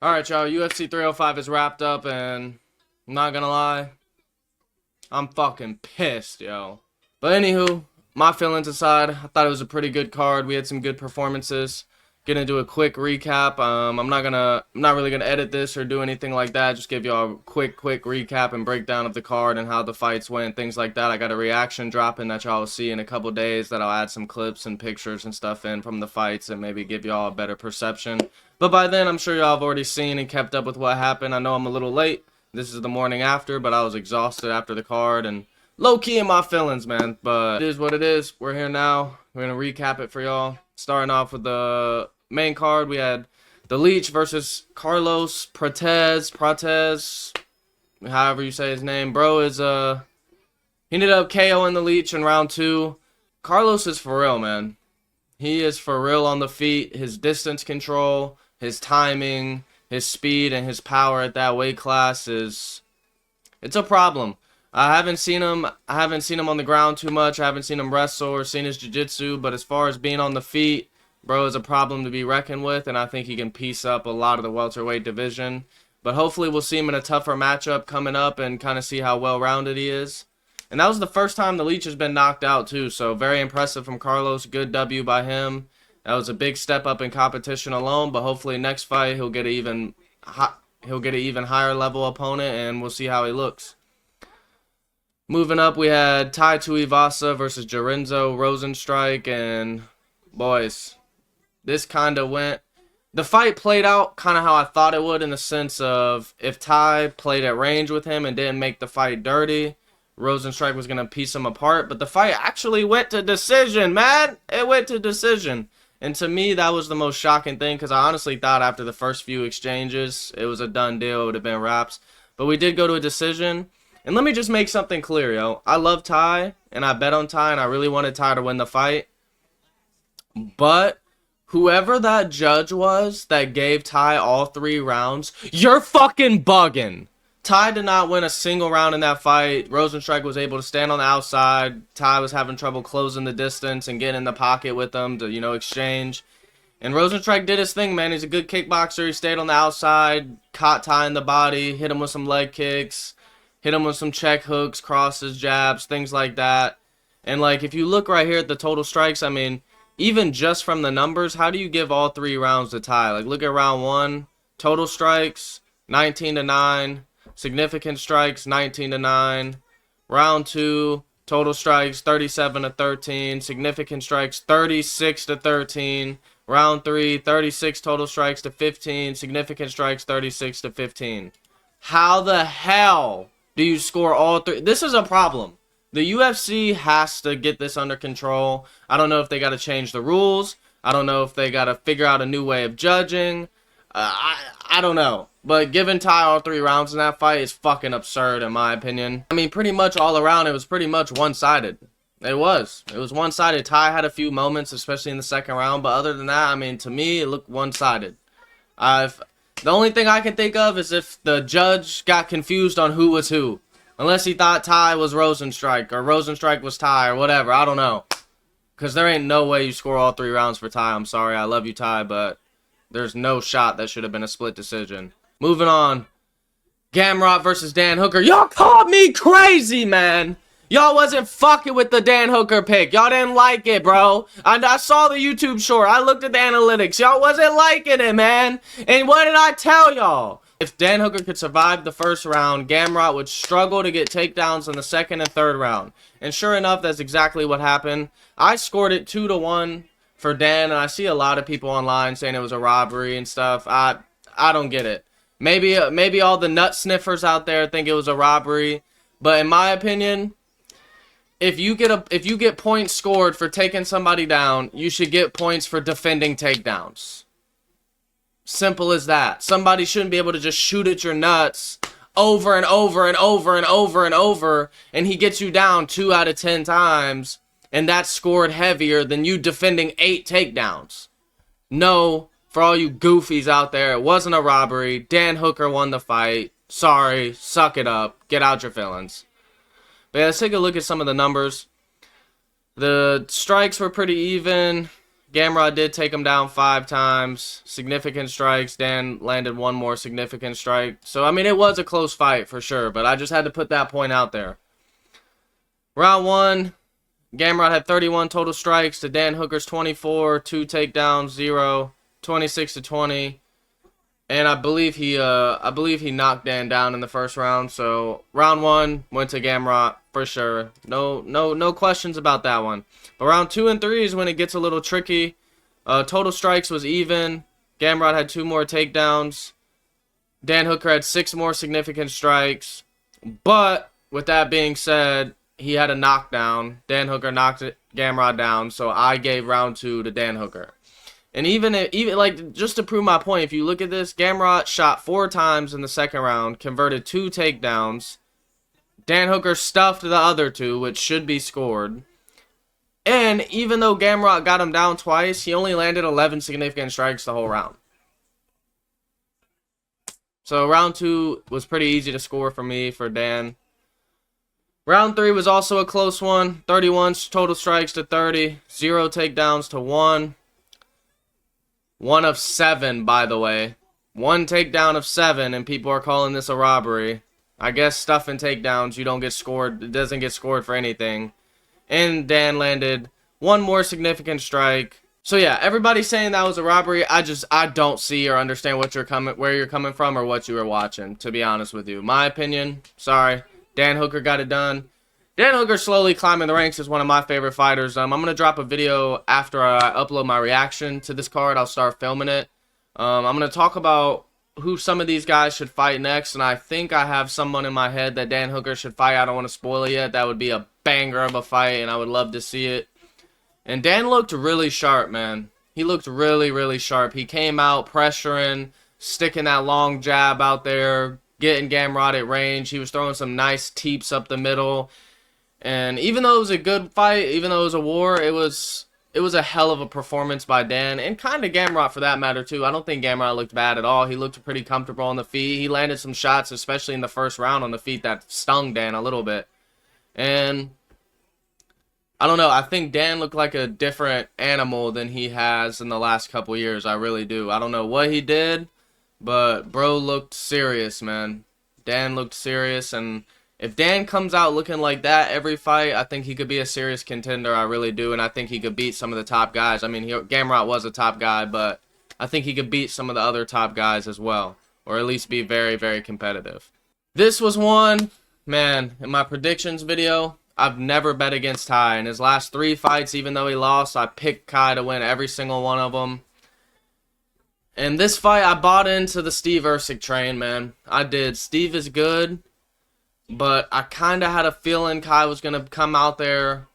Alright, y'all, UFC 305 is wrapped up, and I'm not gonna lie, I'm fucking pissed, yo. But anywho, my feelings aside, I thought it was a pretty good card. We had some good performances. Gonna do a quick recap. I'm not really gonna edit this or do anything like that. Just give y'all a quick recap and breakdown of the card and how the fights went, things like that. I got a reaction dropping that y'all will see in a couple days that I'll add some clips and pictures and stuff in from the fights and maybe give y'all a better perception. But by then, I'm sure y'all have already seen and kept up with what happened. I know I'm a little late. This is the morning after, but I was exhausted after the card and low-key in my feelings, man. But it is what it is. We're here now. We're going to recap it for y'all. Starting off with the main card, we had the Leech versus Carlos Prates, however you say his name. Bro is, he ended up KOing the Leech in round 2. Carlos is for real, man. He is for real on the feet. His distance control, his timing, his speed, and his power at that weight class it's a problem. I haven't seen him on the ground too much. I haven't seen him wrestle or seen his jiu-jitsu, but as far as being on the feet, bro is a problem to be reckoned with, and I think he can piece up a lot of the welterweight division. But hopefully we'll see him in a tougher matchup coming up and kind of see how well-rounded he is. And that was the first time the Leech has been knocked out too, so very impressive from Carlos. Good W by him. That was a big step up in competition alone, but hopefully next fight he'll get an even higher level opponent, and we'll see how he looks. Moving up, we had Tai Tuivasa versus Jarenzo Rosenstrike, and boys, this kind of went... The fight played out kind of how I thought it would, in the sense of if Tai played at range with him and didn't make the fight dirty, Rosenstrike was going to piece him apart. But the fight actually went to decision, man. It went to decision. And to me, that was the most shocking thing, because I honestly thought after the first few exchanges, it was a done deal. It would have been wraps. But we did go to a decision. And let me just make something clear, yo. I love Tai, and I bet on Tai, and I really wanted Tai to win the fight. But whoever that judge was that gave Tai all 3 rounds, you're fucking bugging. Tai did not win a single round in that fight. Rosenstrike was able to stand on the outside. Tai was having trouble closing the distance and getting in the pocket with them to, exchange. And Rosenstrike did his thing, man. He's a good kickboxer. He stayed on the outside, caught Tai in the body, hit him with some leg kicks, hit him with some check hooks, crosses, jabs, things like that. And, if you look right here at the total strikes, I mean, even just from the numbers, how do you give all 3 rounds to Tai? Look at round 1, total strikes, 19-9. Significant strikes, 19-9. Round 2, total strikes, 37-13. Significant strikes, 36-13. Round 3, 36 total strikes to 15. Significant strikes, 36-15. How the hell do you score all 3? This is a problem. The UFC has to get this under control. I don't know if they got to change the rules. I don't know if they got to figure out a new way of judging. I don't know. But giving Tai all 3 rounds in that fight is fucking absurd, in my opinion. I mean, pretty much all around, it was pretty much one-sided. It was one-sided. Tai had a few moments, especially in the second round. But other than that, I mean, to me, it looked one-sided. The only thing I can think of is if the judge got confused on who was who. Unless he thought Tai was Rosenstrike, or Rosenstrike was Tai, or whatever. I don't know. Because there ain't no way you score all 3 rounds for Tai. I'm sorry. I love you, Tai, but there's no shot that should have been a split decision. Moving on. Gamrot versus Dan Hooker. Y'all called me crazy, man. Y'all wasn't fucking with the Dan Hooker pick. Y'all didn't like it, bro. I saw the YouTube short. I looked at the analytics. Y'all wasn't liking it, man. And what did I tell y'all? If Dan Hooker could survive the first round, Gamrot would struggle to get takedowns in the second and third round. And sure enough, that's exactly what happened. I scored it 2-1 for Dan, and I see a lot of people online saying it was a robbery and stuff. I don't get it. Maybe all the nut sniffers out there think it was a robbery, but in my opinion, if you get points scored for taking somebody down, you should get points for defending takedowns. Simple as that. Somebody shouldn't be able to just shoot at your nuts over and over and over and over and over, and he gets you down 2 out of 10 times, and that's scored heavier than you defending 8 takedowns. No. For all you goofies out there, it wasn't a robbery. Dan Hooker won the fight. Sorry. Suck it up. Get out your feelings. But yeah, let's take a look at some of the numbers. The strikes were pretty even. Gamrot did take him down 5 times. Significant strikes. Dan landed 1 more significant strike. So, I mean, it was a close fight for sure. But I just had to put that point out there. Round 1. Gamrot had 31 total strikes to Dan Hooker's 24. 2 takedowns, 0. 26-20. And I believe he knocked Dan down in the first round. So round 1 went to Gamrot for sure. No questions about that one. But round 2 and 3 is when it gets a little tricky. Total strikes was even. Gamrot had 2 more takedowns. Dan Hooker had 6 more significant strikes. But with that being said, he had a knockdown. Dan Hooker knocked Gamrot down. So I gave round 2 to Dan Hooker. And even like, just to prove my point, if you look at this, Gamrot shot 4 times in the second round, converted 2 takedowns. Dan Hooker stuffed the other 2, which should be scored. And even though Gamrot got him down twice, he only landed 11 significant strikes the whole round. So round 2 was pretty easy to score for me, for Dan. Round 3 was also a close one. 31 total strikes to 30. 0 takedowns to 1. 1 of 7, by the way. 1 takedown of 7, and people are calling this a robbery. I guess stuffing takedowns, you don't get scored. It doesn't get scored for anything. And Dan landed 1 more significant strike. So yeah, everybody's saying that was a robbery. I don't see or understand where you're coming from or what you were watching, to be honest with you. My opinion, sorry. Dan Hooker got it done. Dan Hooker slowly climbing the ranks is one of my favorite fighters. I'm going to drop a video after I upload my reaction to this card. I'll start filming it. I'm going to talk about who some of these guys should fight next, and I think I have someone in my head that Dan Hooker should fight. I don't want to spoil it yet. That would be a banger of a fight, and I would love to see it. And Dan looked really sharp, man. He looked really, really sharp. He came out pressuring, sticking that long jab out there, getting Gamrot at range. He was throwing some nice teeps up the middle. And even though it was a good fight, even though it was a war, it was a hell of a performance by Dan, and kind of Gamrot for that matter too. I don't think Gamrot looked bad at all. He looked pretty comfortable on the feet. He landed some shots, especially in the first round on the feet, that stung Dan a little bit. And I don't know, I think Dan looked like a different animal than he has in the last couple years. I really do. I don't know what he did, but bro looked serious, man. Dan looked serious, and if Dan comes out looking like that every fight, I think he could be a serious contender. I really do, and I think he could beat some of the top guys. I mean, Gamrot was a top guy, but I think he could beat some of the other top guys as well, or at least be very, very competitive. This was one, man, in my predictions video, I've never bet against Ty. In his last 3 fights, even though he lost, I picked Kai to win every single one of them. And this fight, I bought into the Steve Ercik train, man. I did. Steve is good. But I kind of had a feeling Kai was going to come out there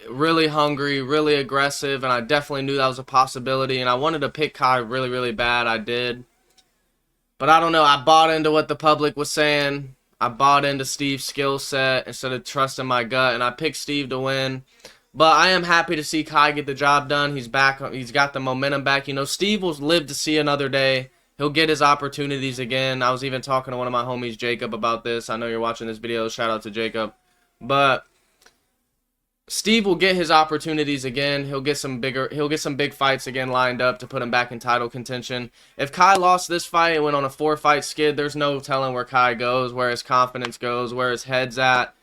really hungry, really aggressive, and I definitely knew that was a possibility, and I wanted to pick Kai really, really bad. I did. But I don't know. I bought into what the public was saying. I bought into Steve's skill set instead of trusting my gut, and I picked Steve to win. But I am happy to see Kai get the job done. He's back. He's got the momentum back. You know, Steve will live to see another day. He'll get his opportunities again. I was even talking to one of my homies, Jacob, about this. I know you're watching this video. Shout out to Jacob. But Steve will get his opportunities again. He'll get some big fights again lined up to put him back in title contention. If Kai lost this fight and went on a 4-fight skid, there's no telling where Kai goes, where his confidence goes, where his head's at.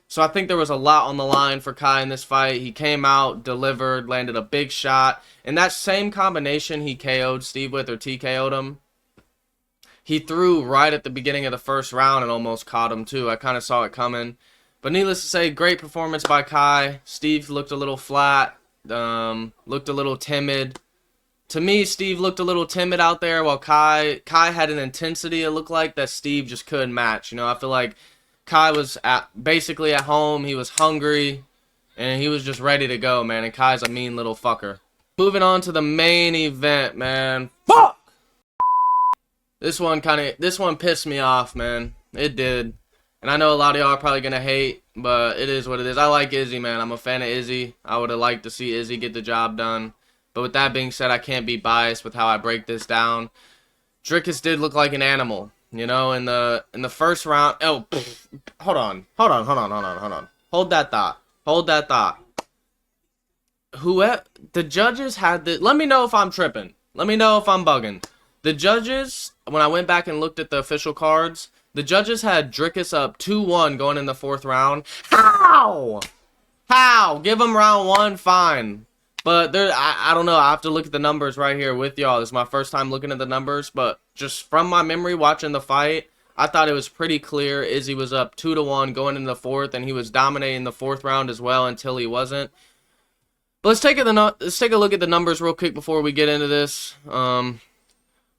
So I think there was a lot on the line for Kai in this fight. He came out, delivered, landed a big shot. And that same combination he KO'd Steve with, or TKO'd him, he threw right at the beginning of the first round and almost caught him too. I kind of saw it coming. But needless to say, great performance by Kai. Steve looked a little flat, looked a little timid. To me, Steve looked a little timid out there, while Kai had an intensity, it looked like, that Steve just couldn't match. You know, I feel like Kai was basically at home. He was hungry, and he was just ready to go, man. And Kai's a mean little fucker. Moving on to the main event, man. Fuck! This one pissed me off, man. It did. And I know a lot of y'all are probably going to hate, but it is what it is. I like Izzy, man. I'm a fan of Izzy. I would have liked to see Izzy get the job done. But with that being said, I can't be biased with how I break this down. DRICUS did look like an animal. You know, in the first round. Oh, hold on. Hold that thought. who the judges had the, let me know if I'm tripping. Let me know if I'm bugging. The judges, when I went back and looked at the official cards, the judges had DRICUS up 2-1 going in the 4th round. How? How? Give him round 1, fine. But there, I don't know. I have to look at the numbers right here with y'all. This is my first time looking at the numbers, but just from my memory watching the fight, I thought it was pretty clear. Izzy was up 2-1 going into the 4th, and he was dominating the 4th round as well until he wasn't. But let's take a look at the numbers real quick before we get into this. Round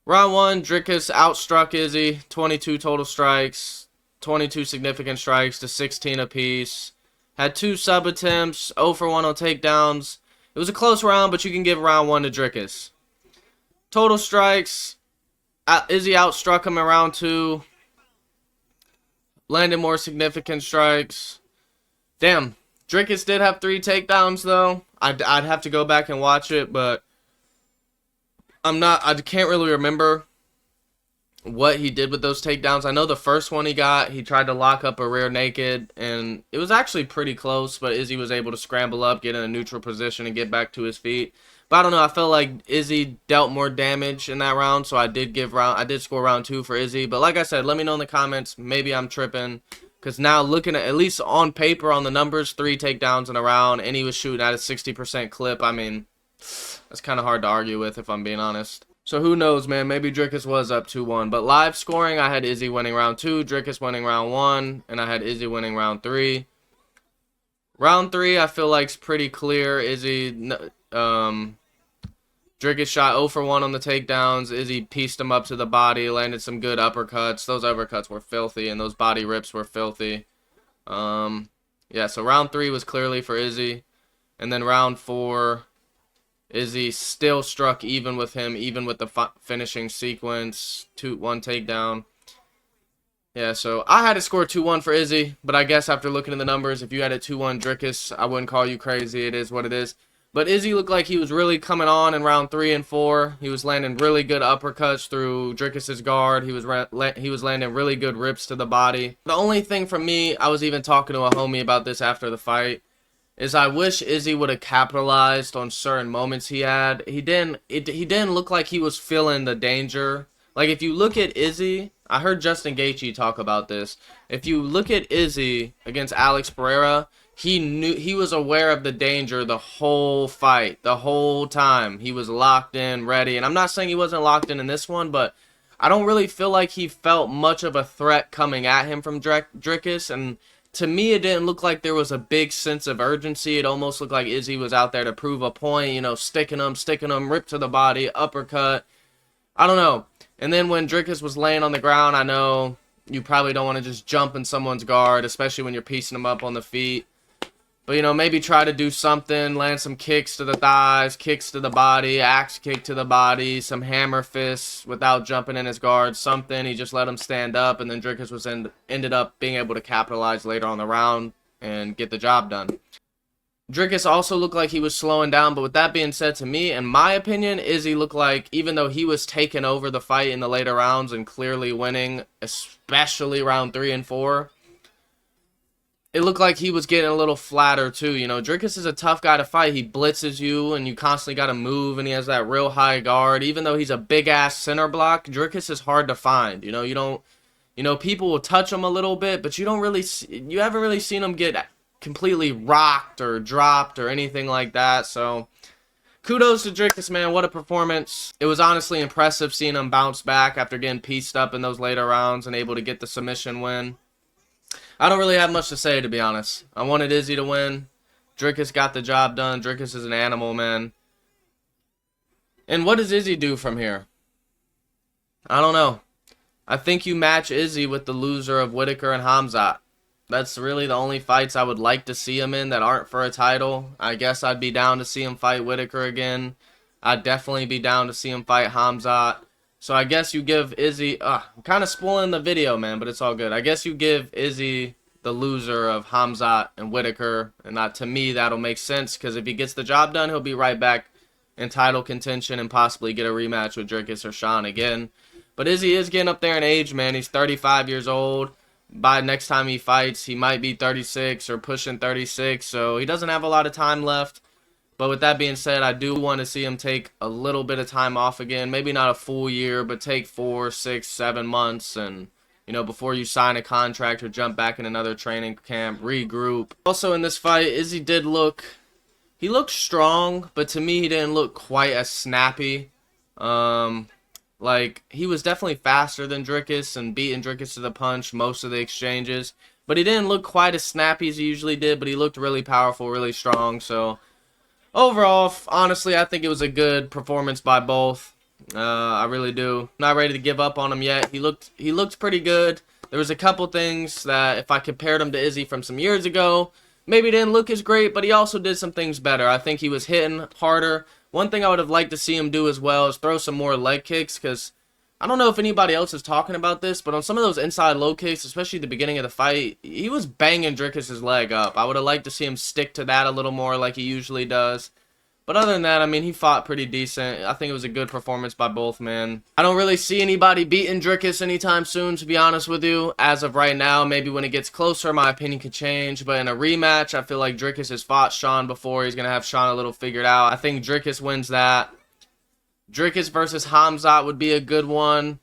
1, DRICUS outstruck Izzy, 22 total strikes, 22 significant strikes to 16 apiece. Had 2 sub attempts, 0 for 1 on takedowns. It was a close round, but you can give round 1 to DRICUS. Total strikes, Izzy outstruck him in round 2. Landed more significant strikes. Damn, DRICUS did have 3 takedowns though. I'd have to go back and watch it, but I can't really remember what he did with those takedowns. I know the first one he tried to lock up a rear naked, and it was actually pretty close, but Izzy was able to scramble up, get in a neutral position, and get back to his feet. But I don't know, I felt like Izzy dealt more damage in that round, so I did score round 2 for Izzy. But like I said, let me know in the comments, maybe I'm tripping, because now looking at least on paper on the numbers, 3 takedowns in a round, and he was shooting at a 60% clip. I mean, that's kind of hard to argue with if I'm being honest. So who knows, man, maybe DRICUS was up 2-1. But live scoring, I had Izzy winning round 2, DRICUS winning round 1, and I had Izzy winning round 3. Round 3, I feel like it's pretty clear. DRICUS shot 0 for 1 on the takedowns. Izzy pieced him up to the body, landed some good uppercuts. Those uppercuts were filthy, and those body rips were filthy. Yeah, so round 3 was clearly for Izzy. And then round 4, Izzy still struck even with him, even with the finishing sequence. 1 takedown. Yeah, so I had to score 2-1 for Izzy, but I guess after looking at the numbers, if you had it 2-1 DRICUS, I wouldn't call you crazy. It is what it is. But Izzy looked like he was really coming on in round 3 and 4. He was landing really good uppercuts through DRICUS's guard. He was landing really good rips to the body. The only thing for me, I was even talking to a homie about this after the fight, is I wish Izzy would have capitalized on certain moments he had. He didn't look like he was feeling the danger. Like if you look at Izzy, I heard Justin Gaethje talk about this. If you look at Izzy against Alex Pereira, he was aware of the danger the whole fight, the whole time. He was locked in, ready. And I'm not saying he wasn't locked in this one, but I don't really feel like he felt much of a threat coming at him from DRICUS. And to me, it didn't look like there was a big sense of urgency. It almost looked like Izzy was out there to prove a point, you know, sticking him, rip to the body, uppercut. I don't know. And then when DRICUS was laying on the ground, I know you probably don't want to just jump in someone's guard, especially when you're piecing them up on the feet. But, you know, maybe try to do something, land some kicks to the thighs, kicks to the body, axe kick to the body, some hammer fists without jumping in his guard, something. He just let him stand up, and then DRICUS ended up being able to capitalize later on the round and get the job done. DRICUS also looked like he was slowing down, but with that being said, to me, in my opinion, Izzy looked like, even though he was taking over the fight in the later rounds and clearly winning, especially round 3 and 4, it looked like he was getting a little flatter too. You know, DRICUS is a tough guy to fight. He blitzes you, and you constantly got to move, and he has that real high guard. Even though he's a big-ass center block, DRICUS is hard to find. You know, people will touch him a little bit, but you haven't really seen him get completely rocked or dropped or anything like that. So kudos to DRICUS, man. What a performance. It was honestly impressive seeing him bounce back after getting pieced up in those later rounds and able to get the submission win. I don't really have much to say, to be honest. I wanted Izzy to win. DRICUS got the job done. DRICUS is an animal, man. And what does Izzy do from here? I don't know. I think you match Izzy with the loser of Whitaker and Khamzat. That's really the only fights I would like to see him in that aren't for a title. I guess I'd be down to see him fight Whitaker again. I'd definitely be down to see him fight Khamzat. So I guess you give Izzy... I'm kind of spoiling the video, man, but it's all good. I guess you give Izzy the loser of Khamzat and Whitaker. And to me, that'll make sense, because if he gets the job done, he'll be right back in title contention and possibly get a rematch with DRICUS or Sean again. But Izzy is getting up there in age, man. He's 35 years old. By next time he fights, he might be 36 or pushing 36. So he doesn't have a lot of time left. But with that being said, I do want to see him take a little bit of time off again. Maybe not a full year, but take 4, 6, 7 months, and you know, before you sign a contract or jump back in another training camp, regroup. Also in this fight, Izzy did look, he looked strong, but to me he didn't look quite as snappy. Like, he was definitely faster than DRICUS and beating DRICUS to the punch most of the exchanges. But he didn't look quite as snappy as he usually did, but he looked really powerful, really strong. So, overall, honestly, I think it was a good performance by both. I really do. Not ready to give up on him yet. He looked pretty good. There was a couple things that if I compared him to Izzy from some years ago, maybe didn't look as great, but he also did some things better. I think he was hitting harder. One thing I would have liked to see him do as well is throw some more leg kicks, because I don't know if anybody else is talking about this, but on some of those inside low kicks, especially at the beginning of the fight, he was banging DRICUS' leg up. I would have liked to see him stick to that a little more like he usually does. But other than that, I mean, he fought pretty decent. I think it was a good performance by both men. I don't really see anybody beating DRICUS anytime soon, to be honest with you. As of right now, maybe when it gets closer, my opinion could change. But in a rematch, I feel like DRICUS has fought Sean before. He's going to have Sean a little figured out. I think DRICUS wins that. DRICUS versus Hamzat would be a good one.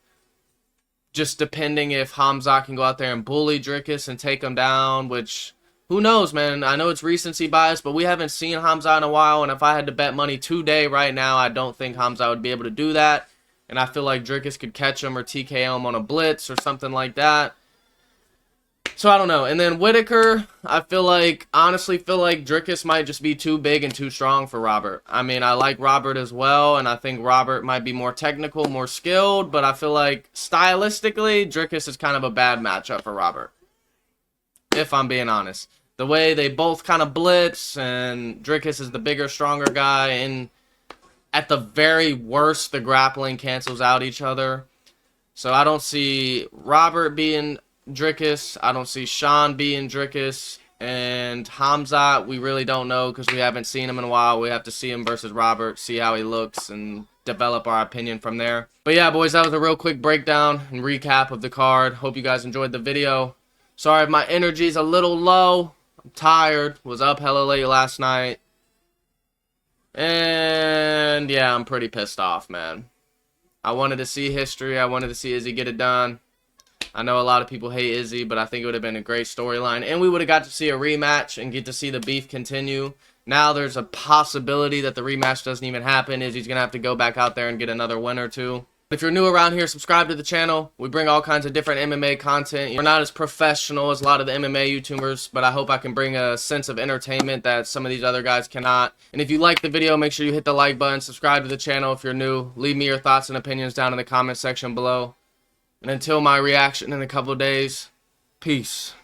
Just depending if Hamzat can go out there and bully DRICUS and take him down, which... who knows, man? I know it's recency bias, but we haven't seen Hamzat in a while, and if I had to bet money today right now, I don't think Hamzat would be able to do that. And I feel like DRICUS could catch him or TKO him on a blitz or something like that. So I don't know. And then Whitaker, honestly feel like DRICUS might just be too big and too strong for Robert. I mean, I like Robert as well, and I think Robert might be more technical, more skilled, but I feel like stylistically, DRICUS is kind of a bad matchup for Robert, if I'm being honest. The way they both kind of blitz, and DRICUS is the bigger, stronger guy, and at the very worst, the grappling cancels out each other. So I don't see Robert being DRICUS. I don't see Sean being DRICUS. And Hamzat, we really don't know because we haven't seen him in a while. We have to see him versus Robert, see how he looks, and develop our opinion from there. But yeah, boys, that was a real quick breakdown and recap of the card. Hope you guys enjoyed the video. Sorry if my energy's a little low. I'm tired. Was up hella late last night. And yeah, I'm pretty pissed off, man. I wanted to see history. I wanted to see Izzy get it done. I know a lot of people hate Izzy, but I think it would have been a great storyline. And we would have got to see a rematch and get to see the beef continue. Now there's a possibility that the rematch doesn't even happen. Izzy's going to have to go back out there and get another win or two. If you're new around here, subscribe to the channel. We bring all kinds of different MMA content. We're not as professional as a lot of the MMA YouTubers, but I hope I can bring a sense of entertainment that some of these other guys cannot. And if you like the video, make sure you hit the like button, subscribe to the channel if you're new. Leave me your thoughts and opinions down in the comment section below. And until my reaction in a couple of days, peace.